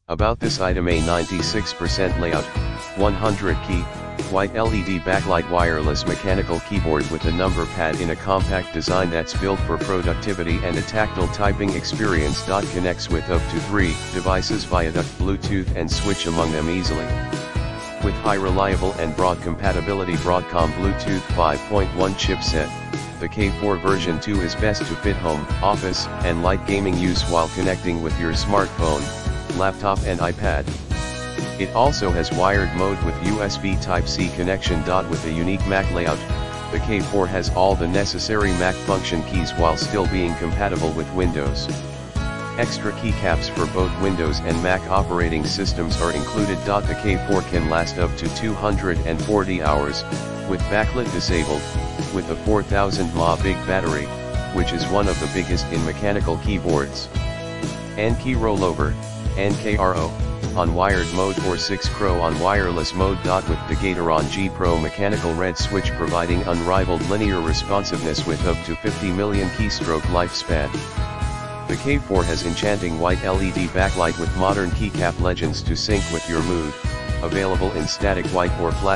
About this item: a 96% layout, 100 key, white LED backlight wireless mechanical keyboard with a number pad in a compact design that's built for productivity and a tactile typing experience. Connects with up to 3 devices via duct, Bluetooth and switch among them easily. With high reliable and broad compatibility Broadcom Bluetooth 5.1 chipset, the K4 version 2 is best to fit home, office, and light gaming use while connecting with your smartphone, laptop and iPad. It also has wired mode with USB Type-C connection. With a unique Mac layout, the K4 has all the necessary Mac function keys while still being compatible with Windows. Extra keycaps for both Windows and Mac operating systems are included. The K4 can last up to 240 hours, with backlit disabled, with a 4000 mAh big battery, which is one of the biggest in mechanical keyboards. And key rollover, NKRO, on wired mode or 6 Pro on wireless mode. With the Gateron G Pro mechanical red switch providing unrivaled linear responsiveness with up to 50 million keystroke lifespan. The K4 has enchanting white LED backlight with modern keycap legends to sync with your mood, available in static white or flash.